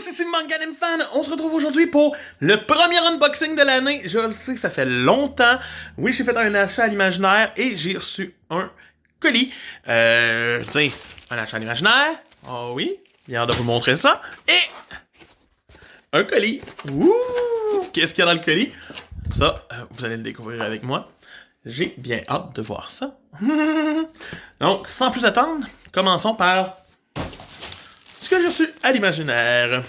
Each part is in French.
ici Manga Anime Fan. On se retrouve aujourd'hui pour le premier unboxing de l'année. Je le sais, ça fait longtemps. Oui, j'ai fait un achat à l'imaginaire et j'ai reçu un colis. Tiens, un achat à l'imaginaire. Oh oui, j'ai hâte de vous montrer ça. Et un colis. Ouh! Qu'est-ce qu'il y a dans le colis? Ça, vous allez le découvrir avec moi. J'ai bien hâte de voir ça. Donc, sans plus attendre, commençons par ce que je suis à l'imaginaire.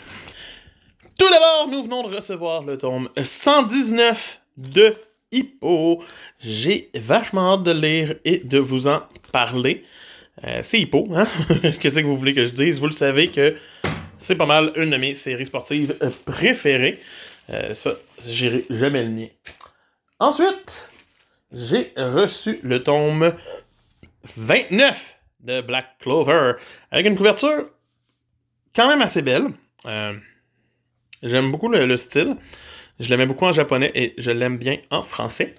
Tout d'abord, nous venons de recevoir le tome 119 de Hippo. J'ai vachement hâte de le lire et de vous en parler. C'est Hippo, hein? Qu'est-ce que vous voulez que je dise? Vous le savez que c'est pas mal une de mes séries sportives préférées. Ça, j'irai jamais le nier. Ensuite, j'ai reçu le tome 29 de Black Clover, avec une couverture quand même assez belle. J'aime beaucoup le style. Je l'aimais beaucoup en japonais et je l'aime bien en français.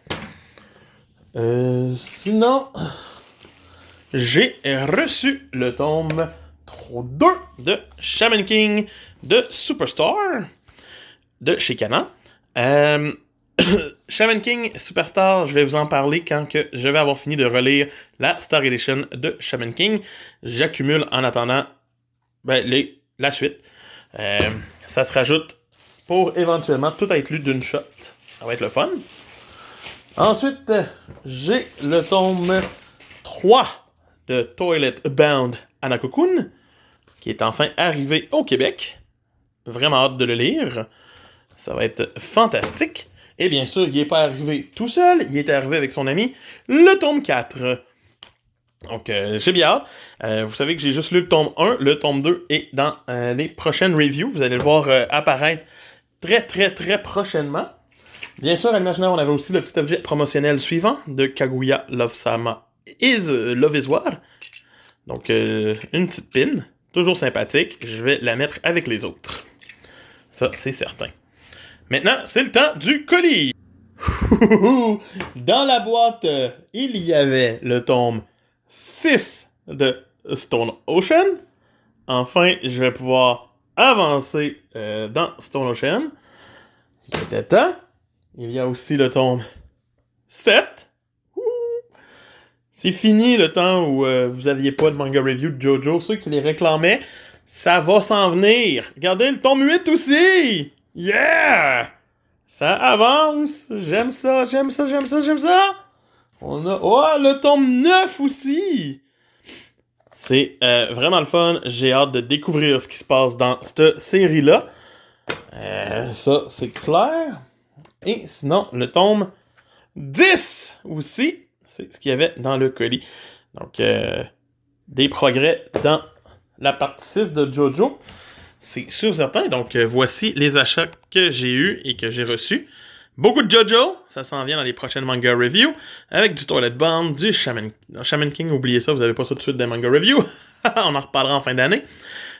Sinon, j'ai reçu le tome 2 de Shaman King de Superstar de chez Kana. Shaman King Superstar, je vais vous en parler quand que je vais avoir fini de relire la Star Edition de Shaman King. J'accumule en attendant la suite. Ça se rajoute pour éventuellement tout être lu d'une shot. Ça va être le fun. Ensuite, j'ai le tome 3 de Toilet Bound Hanako-kun, qui est enfin arrivé au Québec. Vraiment hâte de le lire. Ça va être fantastique. Et bien sûr, il n'est pas arrivé tout seul, il est arrivé avec son ami, le tome 4. Donc, j'ai bien hâte. Vous savez que j'ai juste lu le tome 1, le tome 2 est dans les prochaines reviews. Vous allez le voir apparaître très prochainement. Bien sûr, à l'imaginaire, on avait aussi le petit objet promotionnel suivant de Kaguya Love-sama Love is War. Donc, une petite pin, toujours sympathique. Je vais la mettre avec les autres. Ça, c'est certain. Maintenant, c'est le temps du colis. Dans la boîte, il y avait le tome 6 de Stone Ocean. Enfin, je vais pouvoir avancer dans Stone Ocean. Il était temps. Il y a aussi le tome 7. C'est fini le temps où vous aviez pas de manga review de JoJo. Ceux qui les réclamaient, ça va s'en venir. Regardez le tome 8 aussi. Yeah! Ça avance. J'aime ça. On a... Oh, le tome 9 aussi! C'est vraiment le fun. J'ai hâte de découvrir ce qui se passe dans cette série-là. Ça, c'est clair. Et sinon, le tome 10 aussi. C'est ce qu'il y avait dans le colis. Donc, des progrès dans la partie 6 de JoJo. C'est sûr certain. Donc, voici les achats que j'ai eus et que j'ai reçus. Beaucoup de JoJo, ça s'en vient dans les prochaines manga reviews, avec du Toilet Bound, du Shaman King, oubliez ça, vous n'avez pas ça tout de suite des manga reviews. On en reparlera en fin d'année.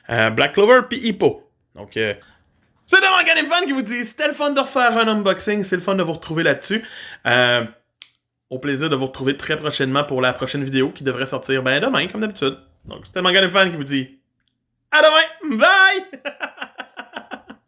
Black Clover, puis Hippo. Donc, c'est de Manga Anime Fan qui vous dit, c'était le fun de refaire un unboxing, c'est le fun de vous retrouver là-dessus. Au plaisir de vous retrouver très prochainement pour la prochaine vidéo qui devrait sortir demain, comme d'habitude. Donc, c'était Manga Anime Fan qui vous dit, à demain, bye!